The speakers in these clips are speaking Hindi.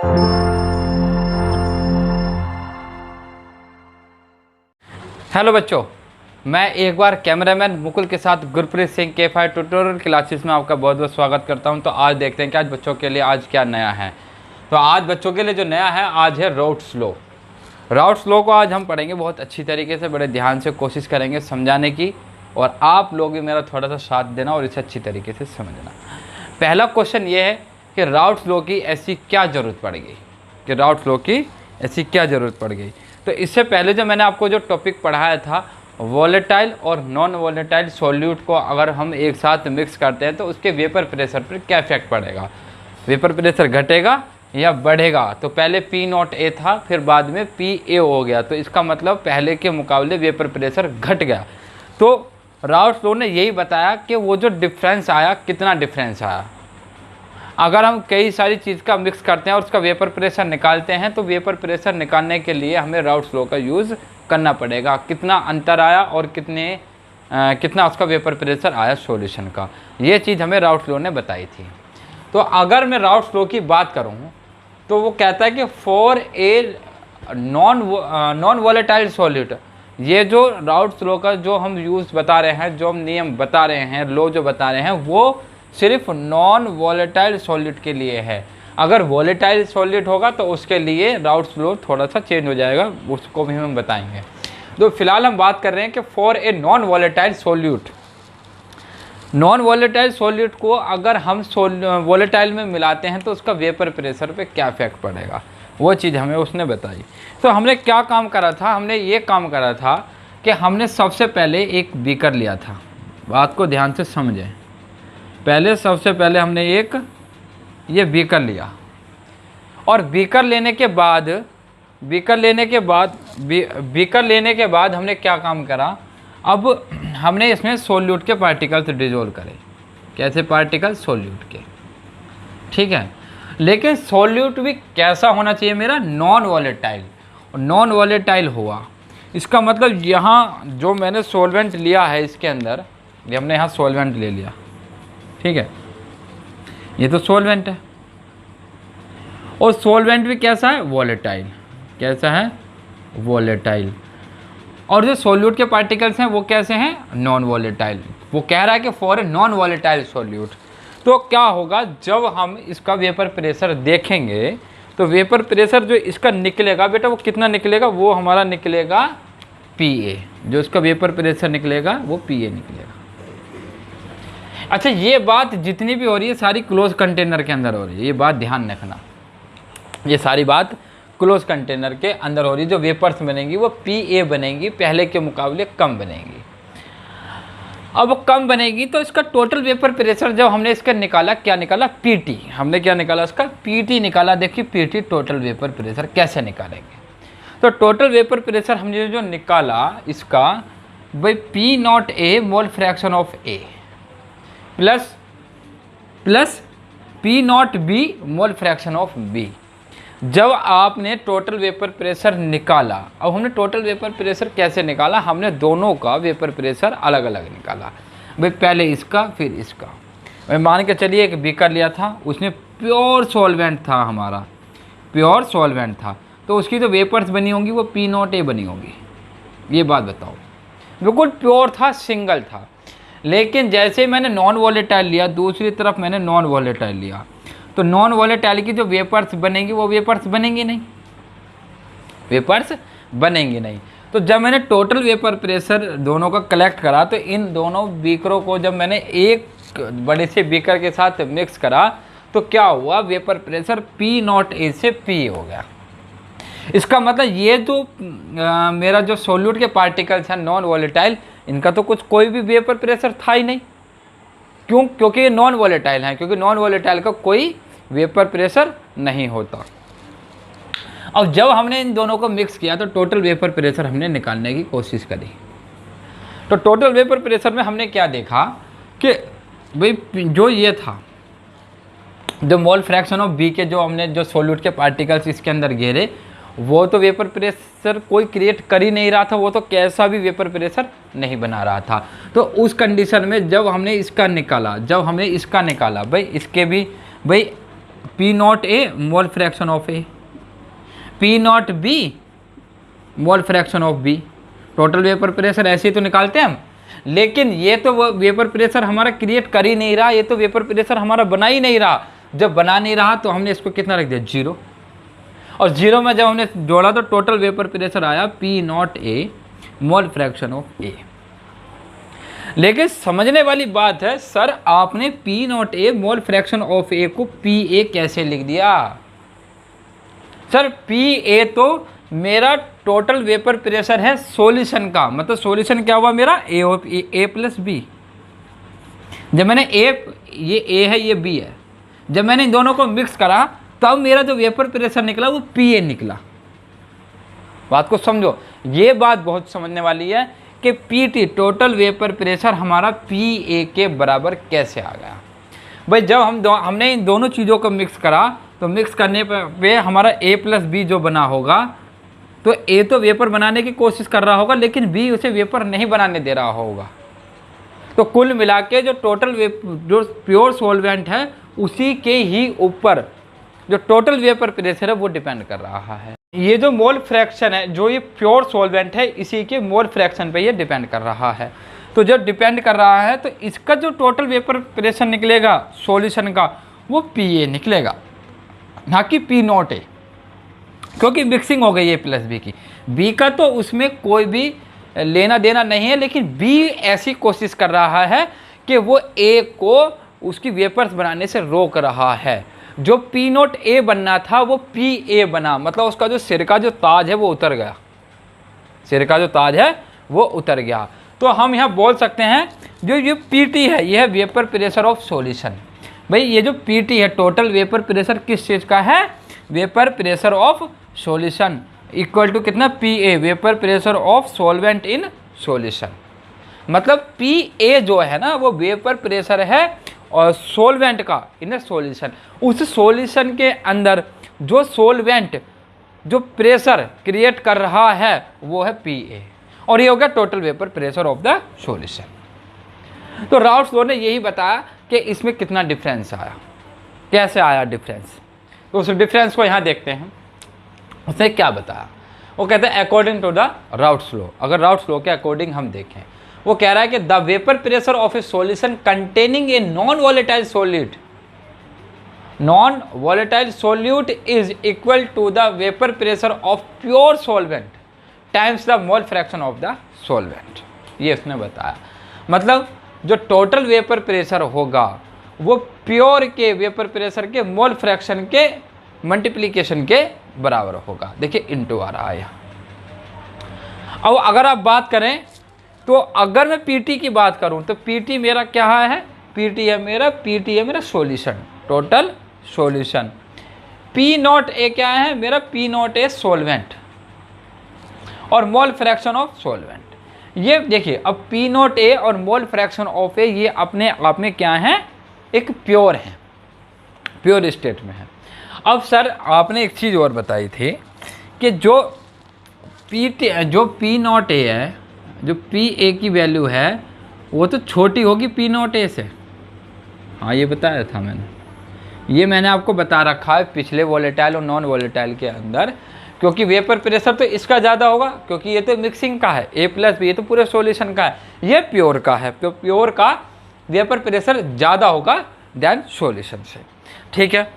हेलो बच्चों, मैं एक बार कैमरामैन मुकुल के साथ गुरप्रीत सिंह के ट्यूटोरियल क्लासेस में आपका बहुत बहुत स्वागत करता हूं। तो आज देखते हैं कि आज बच्चों के लिए आज क्या नया है। तो आज बच्चों के लिए जो नया है आज है राउट स्लो। राउट स्लो को आज हम पढ़ेंगे बहुत अच्छी तरीके से, बड़े ध्यान से कोशिश करेंगे समझाने की, और आप लोग भी मेरा थोड़ा सा साथ देना और इसे अच्छी तरीके से समझना। पहला क्वेश्चन ये है कि राउट स्लो की ऐसी क्या ज़रूरत पड़ गई, कि राउट स्लो की ऐसी क्या ज़रूरत पड़ गई। तो इससे पहले जो मैंने आपको जो टॉपिक पढ़ाया था, वोलेटाइल और नॉन वोलेटाइल सॉल्यूट को अगर हम एक साथ मिक्स करते हैं तो उसके वेपर प्रेशर पर क्या इफेक्ट पड़ेगा, वेपर प्रेशर घटेगा या बढ़ेगा। तो पहले P0A था, फिर बाद में PA हो गया, तो इसका मतलब पहले के मुकाबले वेपर प्रेशर घट गया। तो राउट स्लो ने यही बताया कि वो जो डिफरेंस आया, कितना डिफरेंस आया। अगर हम कई सारी चीज़ का मिक्स करते हैं और उसका वेपर प्रेशर निकालते हैं तो वेपर प्रेशर निकालने के लिए हमें राउट स्लो का यूज़ करना पड़ेगा। कितना अंतर आया और कितना उसका वेपर प्रेशर आया सॉल्यूशन का, ये चीज़ हमें राउट स्लो ने बताई थी। तो अगर मैं राउट स्लो की बात करूँ तो वो कहता है कि for a non volatile solute, ये जो राउट स्लो का जो हम यूज़ बता रहे हैं, जो हम नियम बता रहे हैं, लॉ जो बता रहे हैं, वो सिर्फ नॉन वोलेटाइल सॉल्यूट के लिए है। अगर वोलेटाइल सॉल्यूट होगा तो उसके लिए राउट स्लो थोड़ा सा चेंज हो जाएगा, उसको भी हम बताएंगे। तो फिलहाल हम बात कर रहे हैं कि for a non volatile solute, non volatile solute को अगर हम वोलेटाइल में मिलाते हैं तो उसका वेपर प्रेशर पे क्या इफेक्ट पड़ेगा, वो चीज़ हमें उसने बताई। तो हमने क्या काम करा था, हमने ये काम करा था कि हमने सबसे पहले एक बीकर लिया था। बात को ध्यान से समझें। सबसे पहले हमने एक ये बीकर लिया, और बीकर लेने के बाद हमने क्या काम करा, अब हमने इसमें सॉल्यूट के पार्टिकल्स डिजोल्व करे। कैसे पार्टिकल? सॉल्यूट के, ठीक है। लेकिन सॉल्यूट भी कैसा होना चाहिए मेरा? Non volatile. नॉन वोलेटाइल हुआ, इसका मतलब यहाँ जो मैंने सॉल्वेंट लिया है इसके अंदर, ये हमने यहाँ सॉल्वेंट ले लिया, ठीक है, ये तो सॉल्वेंट है, और सॉल्वेंट भी कैसा है? वोलेटाइल। कैसा है? वोलेटाइल। और जो सॉल्यूट के पार्टिकल्स हैं वो कैसे हैं? Non volatile. वो कह रहा है कि for a non volatile solute. तो क्या होगा, जब हम इसका वेपर प्रेशर देखेंगे तो वेपर प्रेशर जो इसका निकलेगा बेटा, वो कितना निकलेगा? वो हमारा निकलेगा PA। जो इसका वेपर प्रेशर निकलेगा वो PA निकलेगा। अच्छा, ये बात जितनी भी हो रही है सारी क्लोज कंटेनर के अंदर हो रही है, ये बात ध्यान रखना। ये सारी बात क्लोज कंटेनर के अंदर हो रही है। जो वेपर्स बनेंगी वो PA बनेंगी, पहले के मुकाबले कम बनेंगी। अब कम बनेगी तो इसका टोटल वेपर प्रेशर जब हमने इसका निकाला, क्या निकाला? PT। हमने क्या निकाला? इसका PT निकाला। देखिए PT टोटल वेपर प्रेशर कैसे निकालेंगे। तो टोटल वेपर प्रेशर हमने जो निकाला इसका, भाई P0A mole fraction of A plus P0B mole fraction of B। जब आपने टोटल वेपर प्रेशर निकाला, अब हमने टोटल वेपर प्रेशर कैसे निकाला? हमने दोनों का वेपर प्रेशर अलग अलग निकाला। भाई पहले इसका फिर इसका। भाई मान के चलिए एक बीकर लिया था, उसमें प्योर सॉल्वेंट था, हमारा प्योर सॉल्वेंट था, तो उसकी जो वेपर्स बनी होंगी वो P0A बनी होगी। ये बात बताओ, बिल्कुल प्योर था, सिंगल था। लेकिन जैसे मैंने नॉन वोलेटाइल लिया, दूसरी तरफ मैंने नॉन वोलेटाइल लिया, तो नॉन वोलेटाइल की जो वेपर्स बनेंगी वो वेपर्स बनेंगी नहीं, वेपर्स बनेंगी नहीं। तो जब मैंने टोटल वेपर प्रेशर दोनों का कलेक्ट करा, तो इन दोनों बीकरों को जब मैंने एक बड़े से बीकर के साथ मिक्स करा तो क्या हुआ? वेपर प्रेशर P0A से P हो गया। इसका मतलब ये जो मेरा जो सॉल्यूट के पार्टिकल्स हैं नॉन वोलेटाइल, इनका तो कुछ कोई भी वेपर प्रेशर था ही नहीं। क्यों? क्योंकि ये नॉन वोलेटाइल हैं, क्योंकि नॉन वोलेटाइल का कोई वेपर प्रेशर नहीं होता। अब जब हमने इन दोनों को मिक्स किया तो टोटल वेपर प्रेशर हमने निकालने की कोशिश करी। तो टोटल वेपर प्रेशर में हमने क्या देखा कि भाई जो ये था, जो मोल फ्रैक्शन ऑफ B के जो हमने जो सॉल्यूट के पार्टिकल्स इसके अंदर घेरे, वो तो वेपर प्रेशर कोई क्रिएट कर ही नहीं रहा था, वो तो कैसा भी वेपर प्रेशर नहीं बना रहा था। तो उस कंडीशन में जब हमने इसका निकाला, भाई इसके भी भाई P not A mole fraction of A, P not B mole fraction of B. Total vapour pressure ऐसे ही तो निकालते हैं हम, लेकिन ये तो वो वेपर प्रेशर हमारा क्रिएट कर ही नहीं रहा, ये तो वेपर प्रेशर हमारा बना ही नहीं रहा। जब बना नहीं रहा तो हमने इसको कितना रख दिया, 0, और 0 में जब हमने जोड़ा तो टोटल वेपर प्रेशर आया P not A mole fraction of A. लेकिन समझने वाली बात है, सर आपने P not A mole fraction of A को पी ए कैसे लिख दिया? सर पी ए तो मेरा टोटल वेपर प्रेशर है सॉल्यूशन का, मतलब सॉल्यूशन क्या हुआ मेरा, ए प्लस बी। जब मैंने ये ए है ये बी है, जब मैंने इन दोनों को मिक्स करा तब मेरा जो वेपर प्रेशर निकला वो पी ए निकला। बात को समझो, ये बात बहुत समझने वाली है कि P T total vapour pressure हमारा पी ए के बराबर कैसे आ गया। भाई जब हमने इन दोनों चीज़ों को मिक्स करा तो मिक्स करने पे हमारा ए प्लस बी जो बना होगा, तो ए तो वेपर बनाने की कोशिश कर रहा होगा लेकिन बी उसे वेपर नहीं बनाने दे रहा होगा। तो कुल मिला के जो टोटल जो प्योर सॉल्वेंट है उसी के ही ऊपर जो टोटल वेपर प्रेशर है वो डिपेंड कर रहा है। ये जो मोल फ्रैक्शन है, जो ये प्योर सॉल्वेंट है, इसी के मोल फ्रैक्शन पे ये डिपेंड कर रहा है। तो जब डिपेंड कर रहा है तो इसका जो टोटल वेपर प्रेशर निकलेगा सॉल्यूशन का वो पी ए निकलेगा, ना कि पी नॉट ए, क्योंकि मिक्सिंग हो गई ए प्लस बी की। बी का तो उसमें कोई भी लेना देना नहीं है, लेकिन बी ऐसी कोशिश कर रहा है कि वो ए को उसकी वेपर्स बनाने से रोक रहा है। जो पी नॉट ए बनना था वो पी ए बना, मतलब उसका जो सिर का जो ताज है वो उतर गया, सिर का जो ताज है वो उतर गया। तो हम यहाँ बोल सकते हैं जो ये पी टी है ये है वेपर प्रेशर ऑफ सॉल्यूशन। भाई ये जो पी टी है टोटल वेपर प्रेशर किस चीज़ का है, vapour pressure of solution equal to कितना, P A vapour pressure of solvent in solution. मतलब पी ए जो है ना वो वेपर प्रेशर है और सॉल्वेंट का इन सॉल्यूशन। उस सॉल्यूशन के अंदर जो सॉल्वेंट जो प्रेशर क्रिएट कर रहा है वो है पी ए, और ये हो गया total vapour pressure of the solution. तो राउट्स लॉ ने यही बताया कि इसमें कितना डिफरेंस आया, कैसे आया डिफरेंस। तो उस डिफरेंस को यहाँ देखते हैं, उसने क्या बताया। वो कहते हैं according to the Raoult's law, अगर राउट्स लॉ के अकॉर्डिंग हम देखें, वो कह रहा है कि the vapour pressure of a solution containing a non volatile solute, non volatile solute is equal to the vapour pressure of pure solvent times the mole fraction of the solvent. ये उसने बताया, मतलब जो टोटल वेपर प्रेशर होगा वो प्योर के वेपर प्रेशर के मोल फ्रैक्शन के मल्टीप्लिकेशन के बराबर होगा। देखिए इनटू आ रहा है यहाँ। अब अगर आप बात करें तो अगर मैं पीटी की बात करूं तो पीटी मेरा क्या है, पीटी है मेरा solution, total solution. P not a क्या है मेरा, पी नॉट ए सॉल्वेंट और मोल फ्रैक्शन ऑफ सॉल्वेंट। ये देखिए अब पी नॉट ए और मोल फ्रैक्शन ऑफ ए ये अपने आप में क्या है, एक प्योर है, प्योर स्टेट में है। अब सर आपने एक चीज़ और बताई थी कि जो पी नॉट ए है, जो पी ए की वैल्यू है वो तो छोटी होगी पी नॉट ए से। हाँ ये बताया था मैंने, ये मैंने आपको बता रखा है पिछले वॉलेटाइल और नॉन वॉलेटाइल के अंदर, क्योंकि वेपर प्रेशर तो इसका ज़्यादा होगा क्योंकि ये तो मिक्सिंग का है, ए प्लस बी, ये तो पूरे सॉल्यूशन का है, ये प्योर का है, तो प्योर का वेपर प्रेशर ज़्यादा होगा दैन सॉल्यूशन से, ठीक है।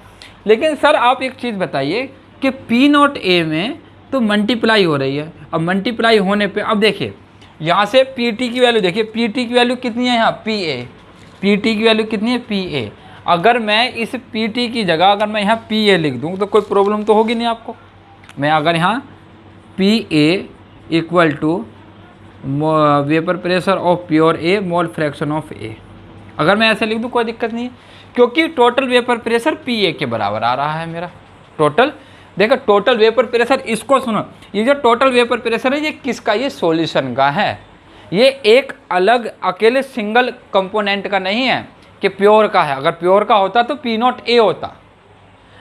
लेकिन सर आप एक चीज़ बताइए कि पी नॉट ए में तो मल्टीप्लाई हो रही है, अब मल्टीप्लाई होने पे अब देखिए यहाँ से पी टी की वैल्यू देखिए, पी टी की वैल्यू कितनी है यहाँ, पी ए, पी टी की वैल्यू कितनी है, पी ए। अगर मैं इस पी टी की जगह अगर मैं यहाँ पी ए लिख दूँ तो कोई प्रॉब्लम तो होगी नहीं आपको। मैं अगर यहाँ P A equal to vapour pressure of pure A mole fraction of A, अगर मैं ऐसे लिख दूँ कोई दिक्कत नहीं है, क्योंकि total vapour pressure P A के बराबर आ रहा है मेरा टोटल। देखो टोटल वेपर प्रेशर, इसको सुनो, ये जो टोटल वेपर प्रेशर है ये किसका, ये सॉल्यूशन का है, ये एक अलग अकेले सिंगल कंपोनेंट का नहीं है कि प्योर का है। अगर प्योर का होता तो पी नॉट ए होता,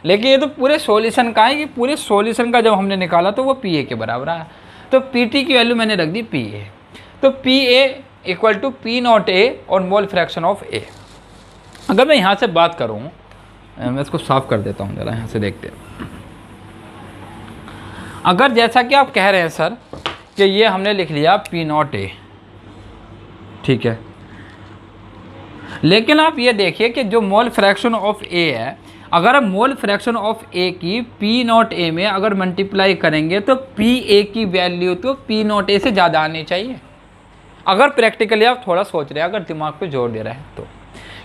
लेकिन ये तो पूरे सॉल्यूशन का है, ये पूरे सॉल्यूशन का जब हमने निकाला तो वो पी ए के बराबर आया। तो पी टी की वैल्यू मैंने रख दी पी ए, तो P A equal to P not A और मोल फ्रैक्शन ऑफ ए। अगर मैं यहाँ से बात करूँ मैं इसको साफ कर देता हूँ ज़रा, यहाँ से देखते हैं। अगर जैसा कि आप कह रहे हैं सर कि ये हमने लिख लिया P0A, ठीक है, लेकिन आप ये देखिए कि जो मोल फ्रैक्शन ऑफ A है, अगर हम मोल फ्रैक्शन ऑफ A की P0A में अगर मल्टीप्लाई करेंगे तो PA की वैल्यू तो P0A से ज़्यादा आनी चाहिए। अगर प्रैक्टिकली आप थोड़ा सोच रहे हैं, अगर दिमाग पे जोर दे रहे हैं तो,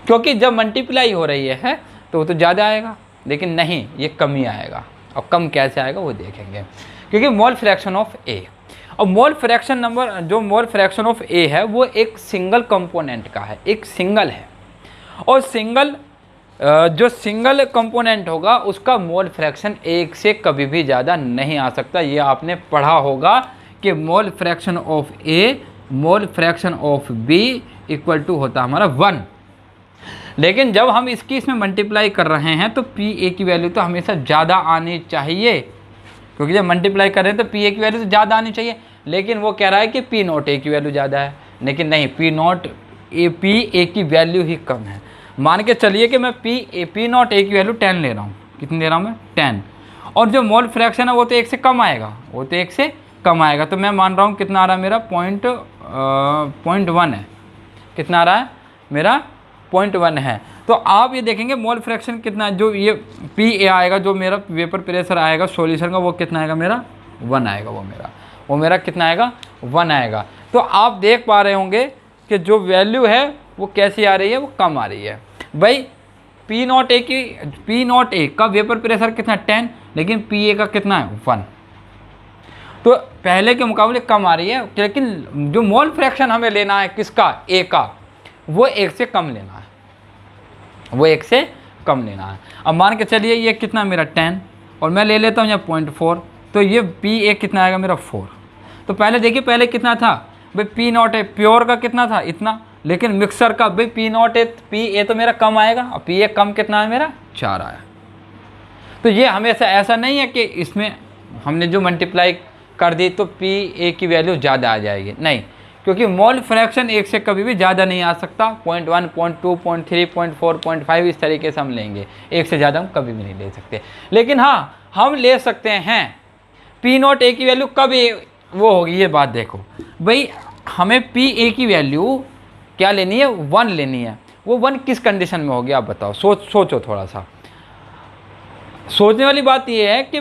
क्योंकि जब मल्टीप्लाई हो रही है तो वो तो ज़्यादा आएगा, लेकिन नहीं, ये कम ही आएगा। अब कम कैसे आएगा वो देखेंगे, क्योंकि मोल फ्रैक्शन ऑफ A और मोल फ्रैक्शन नंबर, जो मोल फ्रैक्शन ऑफ A है वो एक सिंगल कंपोनेंट का है, एक सिंगल है, और सिंगल जो सिंगल कंपोनेंट होगा उसका मोल फ्रैक्शन एक से कभी भी ज़्यादा नहीं आ सकता। ये आपने पढ़ा होगा कि mole fraction of A mole fraction of B equal to होता है हमारा 1। लेकिन जब हम इसमें मल्टीप्लाई कर रहे हैं तो PA की वैल्यू तो हमेशा ज़्यादा आनी चाहिए, क्योंकि जब मल्टीप्लाई कर रहे हैं तो PA की वैल्यू तो ज़्यादा आनी चाहिए। लेकिन वो कह रहा है कि P0A की वैल्यू ज़्यादा है, लेकिन नहीं, PA की वैल्यू ही कम है। मान के चलिए कि मैं P0A की वैल्यू 10 ले रहा हूँ। कितनी ले रहा हूँ मैं? 10। और जो मोल फ्रैक्शन है वो तो 1 से कम आएगा, वो तो 1 से कम आएगा। तो मैं मान रहा हूँ कितना आ रहा है मेरा, 0.1 है। कितना आ रहा है मेरा? 0.1 है। तो आप ये देखेंगे मोल फ्रैक्शन कितना, जो ये PA आएगा, जो मेरा वेपर प्रेशर आएगा सॉल्यूशन का, वो कितना आएगा मेरा? 1 आएगा। वो मेरा कितना आएगा? 1 आएगा। तो आप देख पा रहे होंगे कि जो वैल्यू है वो कैसी आ रही है, वो कम आ रही है। भाई P0A का वेपर प्रेशर कितना? 10, लेकिन PA का कितना है? 1। तो पहले के मुकाबले कम आ रही है, लेकिन जो मोल फ्रैक्शन हमें लेना है किसका? A का, वो 1 से कम लेना है, वो 1 से कम लेना है। अब मान के चलिए ये कितना मेरा 10 और मैं ले लेता हूँ यहाँ 0.4, तो ये PA कितना आएगा मेरा? 4। तो पहले देखिए, पहले कितना था भाई? P0A प्योर का कितना था? इतना। लेकिन मिक्सर का भाई P0A PA तो मेरा कम आएगा, और PA कम कितना है मेरा? 4 आया। तो ये हमेशा ऐसा नहीं है कि इसमें हमने जो मल्टीप्लाई कर दी तो PA की वैल्यू ज़्यादा आ जाएगी, नहीं, क्योंकि मोल फ्रैक्शन 1 से कभी भी ज़्यादा नहीं आ सकता। 0.1, 0.2, 0.3, 0.4, 0.5 इस तरीके से हम लेंगे, 1 से ज़्यादा हम कभी भी नहीं ले सकते। लेकिन हाँ, हम ले सकते हैं P0A की वैल्यू कब वो होगी, ये बात देखो भाई। हमें PA की वैल्यू क्या लेनी है? 1 लेनी है। वो 1 किस कंडीशन में होगी आप बताओ? सोचो थोड़ा सा। सोचने वाली बात ये है कि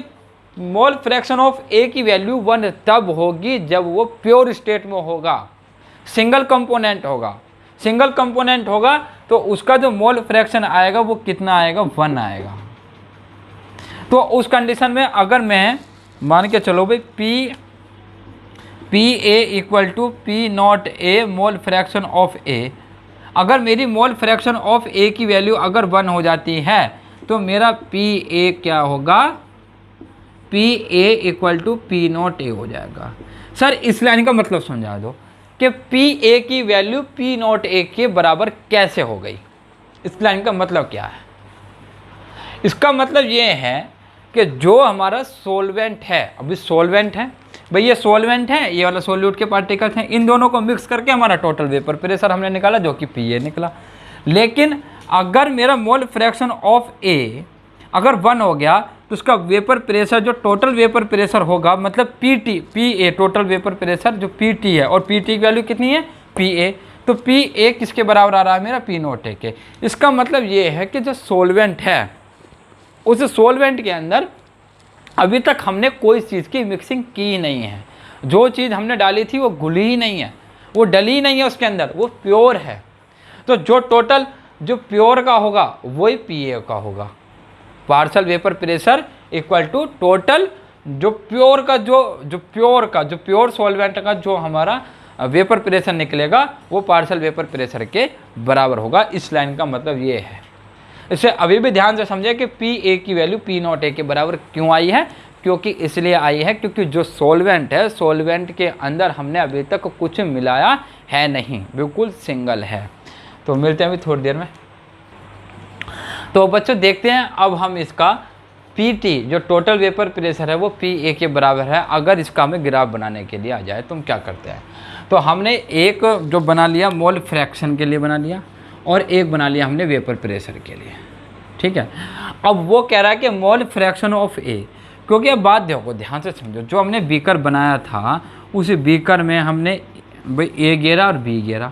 मोल फ्रैक्शन ऑफ A की वैल्यू 1 तब होगी जब वो प्योर स्टेट में होगा, सिंगल कंपोनेंट होगा। सिंगल कंपोनेंट होगा तो उसका जो मोल फ्रैक्शन आएगा वो कितना आएगा? 1 आएगा। तो उस कंडीशन में अगर मैं मान के चलो भाई PA equal to P0A mole fraction of A, अगर मेरी मोल फ्रैक्शन ऑफ A की वैल्यू अगर 1 हो जाती है तो मेरा PA क्या होगा? PA इक्वल टू P0A हो जाएगा। सर इस लाइन का मतलब समझा दो कि PA की वैल्यू P0A के बराबर कैसे हो गई। इस लाइन का मतलब क्या है? इसका मतलब ये है कि जो हमारा सोलवेंट है, अभी सोलवेंट है भाई, ये सोलवेंट है, ये वाला सोल्यूट के पार्टिकल्स हैं, इन दोनों को मिक्स करके हमारा टोटल वेपर प्रेशर हमने निकाला जो कि PA निकला। लेकिन अगर मेरा मोल फ्रैक्शन ऑफ A अगर 1 हो गया तो उसका वेपर प्रेशर, जो टोटल वेपर प्रेशर होगा, मतलब PA टोटल वेपर प्रेशर जो PT है, और PT की वैल्यू कितनी है? PA। तो PA किसके बराबर आ रहा है मेरा? P0A के। इसका मतलब ये है कि जो सोलवेंट है उस सोलवेंट के अंदर अभी तक हमने कोई चीज़ की मिक्सिंग की नहीं है। जो चीज़ हमने डाली थी वो घुली ही नहीं है, वो डली नहीं है उसके अंदर, वो प्योर है। तो जो टोटल जो प्योर का होगा वही PA का होगा। Partial vapour pressure equal to total जो प्योर का जो प्योर सॉल्वेंट का जो हमारा वेपर प्रेशर निकलेगा वो पार्शियल वेपर प्रेशर के बराबर होगा। इस लाइन का मतलब ये है। इसे अभी भी ध्यान से समझे कि PA की वैल्यू P0A के बराबर क्यों आई है? क्योंकि इसलिए आई है क्योंकि जो सॉल्वेंट है, सॉल्वेंट के अंदर हमने अभी तक कुछ मिलाया है नहीं, बिल्कुल सिंगल है। तो मिलते हैं अभी थोड़ी देर में। तो बच्चों देखते हैं अब हम इसका PT जो टोटल वेपर प्रेशर है वो PA के बराबर है। अगर इसका हमें ग्राफ बनाने के लिए आ जाए तो हम क्या करते हैं? तो हमने एक जो बना लिया मोल फ्रैक्शन के लिए बना लिया, और एक बना लिया हमने वेपर प्रेशर के लिए। ठीक है। अब वो कह रहा है कि मोल फ्रैक्शन ऑफ ए, क्योंकि अब बात देखो ध्यान से समझो, जो हमने बीकर बनाया था उस बीकर में हमने भाई ए गेरा और बी गेरा,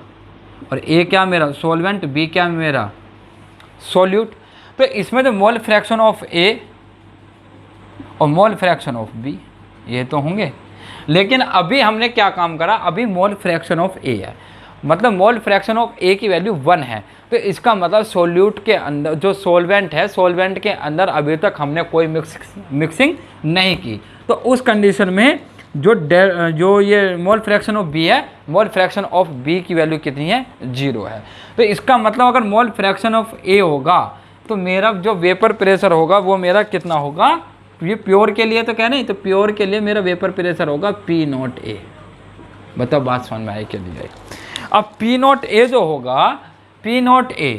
और ए क्या मेरा सॉल्वेंट, बी क्या मेरा सॉल्यूट। तो इसमें तो मोल फ्रैक्शन ऑफ ए और मोल फ्रैक्शन ऑफ बी ये तो होंगे, लेकिन अभी हमने क्या काम करा, अभी मोल फ्रैक्शन ऑफ ए है, मतलब मोल फ्रैक्शन ऑफ ए की वैल्यू 1 है। तो इसका मतलब सोल्यूट के अंदर जो सॉल्वेंट है, सॉल्वेंट के अंदर अभी तक हमने कोई मिक्सिंग नहीं की। तो उस कंडीशन में जो ये मोल फ्रैक्शन ऑफ बी है, मोल फ्रैक्शन ऑफ बी की वैल्यू कितनी है, 0 है। तो इसका मतलब अगर मोल फ्रैक्शन ऑफ ए होगा तो मेरा जो वेपर प्रेशर होगा वो मेरा कितना होगा, ये प्योर के लिए तो क्या नहीं, तो प्योर के लिए मेरा वेपर प्रेशर होगा P0A। बताओ बात समझ में आई के लिए। अब P0A जो होगा, P0A,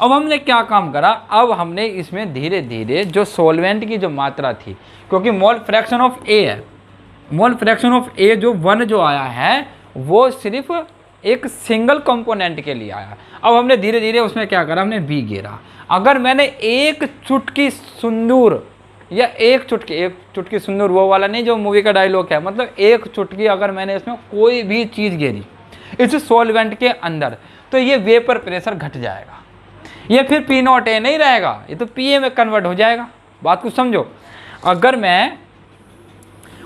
अब हमने क्या काम करा, अब हमने इसमें धीरे धीरे जो सॉल्वेंट की जो मात्रा थी, क्योंकि मोल फ्रैक्शन ऑफ ए है, मोल फ्रैक्शन ऑफ ए जो 1 जो आया है वो सिर्फ एक सिंगल कंपोनेंट के लिए आया। अब हमने धीरे धीरे उसमें क्या करा, हमने बी गेरा। अगर मैंने एक चुटकी सिंदूर या एक चुटकी सिंदूर, वो वाला नहीं जो मूवी का डायलॉग है, मतलब एक चुटकी अगर मैंने इसमें कोई भी चीज़ गेरी इस सॉल्वेंट के अंदर, तो ये वेपर प्रेशर घट जाएगा, ये फिर P0A नहीं रहेगा, ये तो PA में कन्वर्ट हो जाएगा। बात को समझो, अगर मैं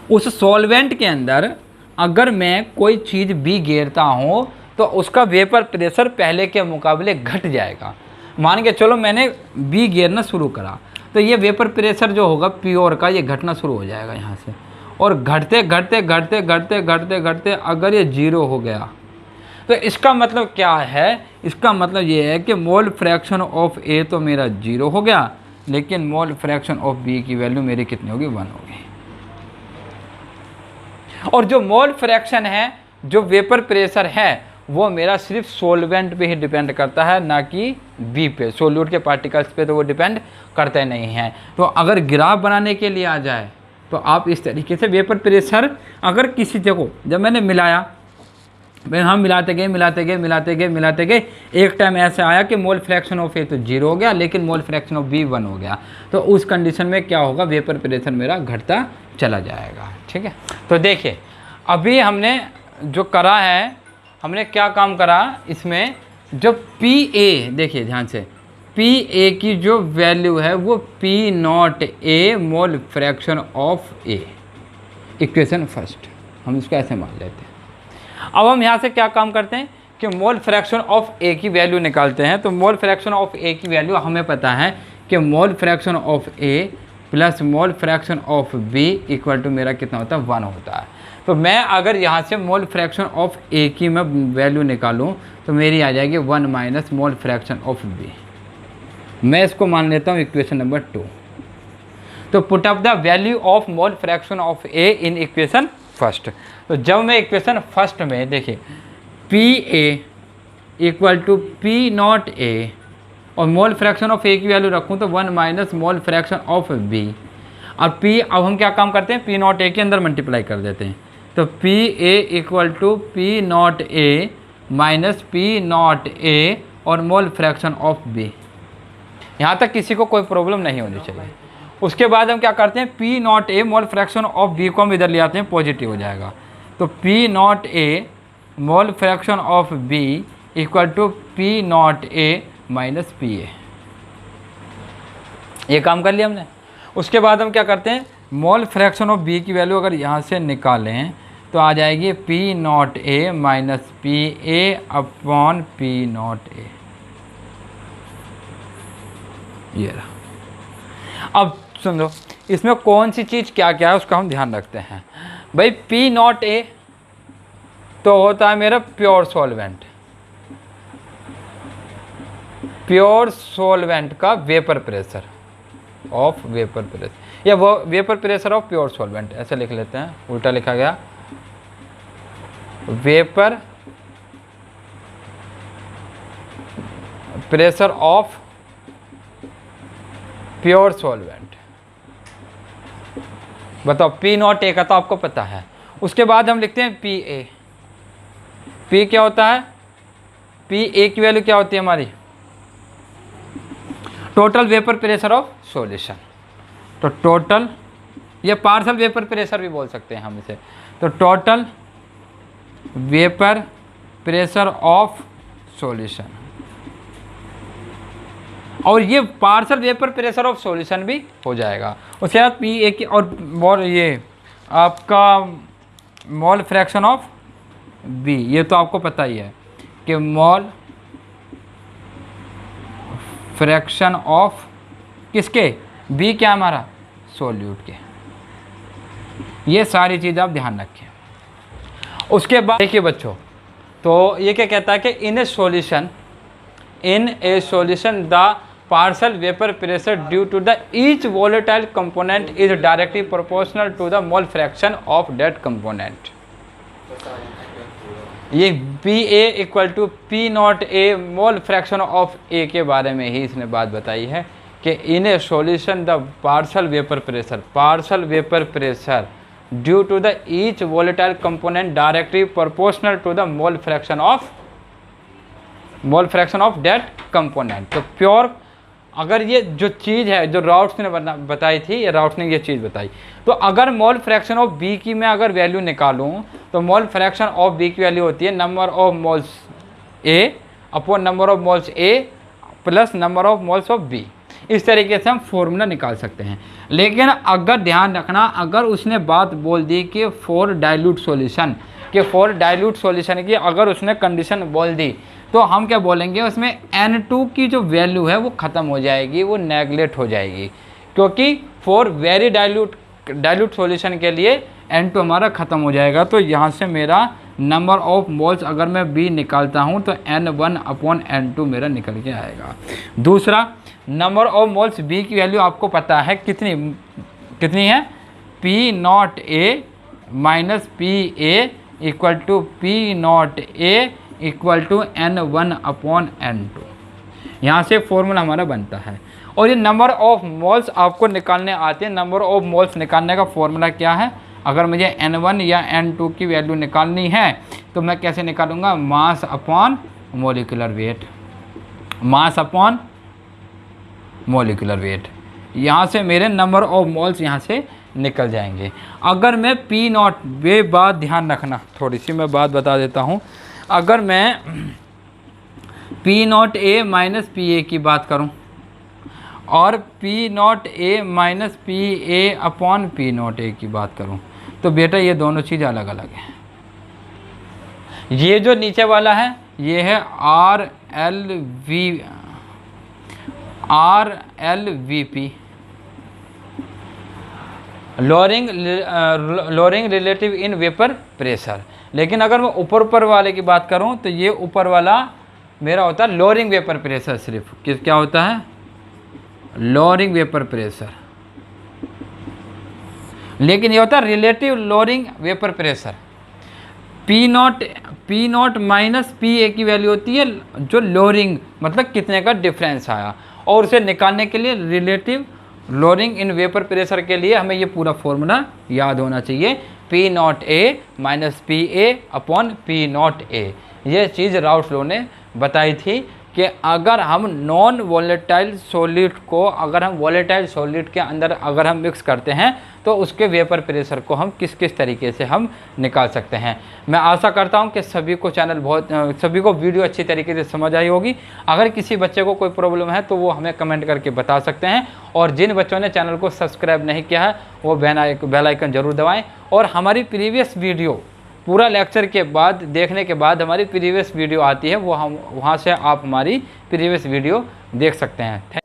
उस सॉल्वेंट के अंदर अगर मैं कोई चीज़ भी गेरता हूँ तो उसका वेपर प्रेशर पहले के मुकाबले घट जाएगा। मान के चलो मैंने बी गेरना शुरू करा, तो ये वेपर प्रेशर जो होगा प्योर का ये घटना शुरू हो जाएगा यहाँ से, और घटते घटते घटते घटते घटते घटते अगर ये 0 हो गया तो इसका मतलब क्या है, इसका मतलब ये है कि मोल फ्रैक्शन ऑफ ए तो मेरा 0 हो गया, लेकिन मोल फ्रैक्शन ऑफ बी की वैल्यू मेरी कितनी होगी, 1 होगी। और जो मोल फ्रैक्शन है, जो वेपर प्रेशर है, वो मेरा सिर्फ सॉल्वेंट पे ही डिपेंड करता है, ना कि बी पे। सोल्यूट के पार्टिकल्स पे तो वो डिपेंड करते नहीं हैं। तो अगर ग्राफ बनाने के लिए आ जाए तो आप इस तरीके से वेपर प्रेशर, अगर किसी देखो जब मैंने मिलाया, हम मिलाते गए, एक टाइम ऐसा आया कि मोल फ्रैक्शन ऑफ ए तो 0 हो गया, लेकिन मोल फ्रैक्शन ऑफ बी 1 हो गया। तो उस कंडीशन में क्या होगा, वेपर प्रेशर मेरा घटता चला जाएगा। ठीक है, तो देखिए अभी हमने जो करा है, हमने क्या काम करा इसमें, जब PA देखिए ध्यान से, PA की जो वैल्यू है वो P0A mole fraction of A, equation first, हम इसको ऐसे मान लेते हैं। अब हम यहाँ से क्या काम करते हैं कि मोल फ्रैक्शन ऑफ ए की वैल्यू निकालते हैं। तो मोल फ्रैक्शन ऑफ ए की वैल्यू हमें पता है कि mole fraction of A plus mole fraction of B equal to मेरा कितना होता है, 1 होता है। तो मैं अगर यहाँ से मोल फ्रैक्शन ऑफ ए की मैं वैल्यू निकालूँ तो मेरी आ जाएगी 1 minus mole fraction of B. मैं इसको मान लेता हूँ इक्वेशन नंबर 2। तो put up the value of mole fraction of A in equation first. तो जब मैं इक्वेशन फर्स्ट में देखिए PA इक्वल टू P0A और मोल फ्रैक्शन ऑफ ए की वैल्यू रखूँ तो 1 minus mole fraction of B, और P अब हम क्या काम करते हैं, P0A के अंदर मल्टीप्लाई कर देते हैं। तो PA equal to P0A minus P0A और मोल फ्रैक्शन ऑफ बी। यहाँ तक किसी को कोई प्रॉब्लम नहीं होनी चाहिए। उसके बाद हम क्या करते हैं, P0A mole fraction of B को हम इधर ले आते हैं, पॉजिटिव हो जाएगा। तो P0A mole fraction of B equal to P0A minus PA। ये काम कर लिया हमने। उसके बाद हम क्या करते हैं, मोल फ्रैक्शन ऑफ बी की वैल्यू अगर यहाँ से निकालें तो आ जाएगी P0A minus PA upon P0A। ये रहा। अब सुनो, इसमें कौन सी चीज़ क्या क्या है उसका हम ध्यान रखते हैं। भाई P0A तो होता है मेरा प्योर सॉल्वेंट, प्योर सॉल्वेंट का vapour pressure of vapour pressure, या वो vapour pressure of pure solvent, ऐसे लिख लेते हैं, उल्टा लिखा गया, vapour pressure of pure solvent. बताओ P0A का तो आपको पता है। उसके बाद हम लिखते हैं PA। P क्या होता है, PA की वैल्यू क्या होती है हमारी, total vapour pressure of solution. तो टोटल, ये पार्शियल वेपर प्रेशर भी बोल सकते हैं हम इसे। तो total vapour pressure of solution, और ये partial vapour pressure of solution भी हो जाएगा। उसके बाद पी ए की और मोल, ये आपका मोल फ्रैक्शन ऑफ बी, ये तो आपको पता ही है कि मोल फ्रैक्शन ऑफ किसके, बी क्या हमारा, सॉल्यूट के। ये सारी चीज़ आप ध्यान रखें। उसके बाद देखिए बच्चों, तो ये क्या कहता है कि in a solution the partial vapour pressure due to the each volatile component is directly proportional to the mole fraction of that component. ये P A equal to P not A mole fraction of A के बारे में ही इसने बात बताई है कि in a solution the partial vapour pressure due to the each volatile component directly proportional to the mole fraction of that component. तो प्योर, अगर ये जो चीज़ है जो राउट्स ने बताई थी, ये राउट्स ने ये चीज़ बताई, तो अगर मोल फ्रैक्शन ऑफ बी की मैं अगर वैल्यू निकालूं तो मोल फ्रैक्शन ऑफ बी की वैल्यू होती है number of moles A upon number of moles A plus number of moles of B. इस तरीके से हम फॉर्मूला निकाल सकते हैं। लेकिन अगर ध्यान रखना, अगर उसने बात बोल दी कि फॉर डाइल्यूट सॉल्यूशन की अगर उसने कंडीशन बोल दी, तो हम क्या बोलेंगे, उसमें N2 की जो वैल्यू है वो ख़त्म हो जाएगी, वो नेगलेक्ट हो जाएगी, क्योंकि फॉर वेरी डाइल्यूट सॉल्यूशन के लिए N2 हमारा ख़त्म हो जाएगा। तो यहाँ से मेरा नंबर ऑफ मोल्स अगर मैं B निकालता हूँ तो N1 अपॉन N2 मेरा निकल के आएगा। दूसरा, नंबर ऑफ मोल्स B की वैल्यू आपको पता है कितनी है, P not A minus P A equal to P not A equal to N1 upon N2। यहाँ से फॉर्मूला हमारा बनता है। और ये नंबर ऑफ मोल्स आपको निकालने आते हैं। नंबर ऑफ मोल्स निकालने का फॉर्मूला क्या है, अगर मुझे N1 या N2 की वैल्यू निकालनी है तो मैं कैसे निकालूंगा, mass upon molecular weight, mass upon molecular weight. यहाँ से मेरे नंबर ऑफ मोल्स यहाँ से निकल जाएंगे। अगर मैं पी नॉट, वे बात ध्यान रखना, थोड़ी सी मैं बात बता देता हूँ। अगर मैं P not a minus P ए की बात करूँ और P not a minus P A upon P not a की बात करूँ, तो बेटा ये दोनों चीज़ अलग अलग हैं। ये जो नीचे वाला है ये है R L V P, lowering relative in vapour pressure. लेकिन अगर मैं ऊपर वाले की बात करूं तो ये ऊपर वाला मेरा होता है लोअरिंग वेपर प्रेशर। सिर्फ क्या होता है, लोअरिंग वेपर प्रेशर। लेकिन ये होता है relative lowering vapour pressure. P not minus P ए की वैल्यू होती है जो लोअरिंग, मतलब कितने का डिफरेंस आया, और उसे निकालने के लिए relative lowering in vapour pressure के लिए हमें ये पूरा फॉर्मूला याद होना चाहिए, P not a minus P A upon P not a. ये चीज़ राउट्स लॉ ने बताई थी कि अगर हम नॉन वॉलेटाइल सॉलिड को, अगर हम वॉलेटाइल सॉलिड के अंदर अगर हम मिक्स करते हैं तो उसके वेपर प्रेशर को हम किस किस तरीके से हम निकाल सकते हैं। मैं आशा करता हूं कि सभी को वीडियो अच्छी तरीके से समझ आई होगी। अगर किसी बच्चे को कोई प्रॉब्लम है तो वो हमें कमेंट करके बता सकते हैं, और जिन बच्चों ने चैनल को सब्सक्राइब नहीं किया है वो बेल आइकन ज़रूर दबाएँ। और हमारी प्रीवियस वीडियो पूरा लेक्चर के बाद देखने के बाद हमारी प्रीवियस वीडियो आती है, वो हम वहाँ से आप हमारी प्रीवियस वीडियो देख सकते हैं।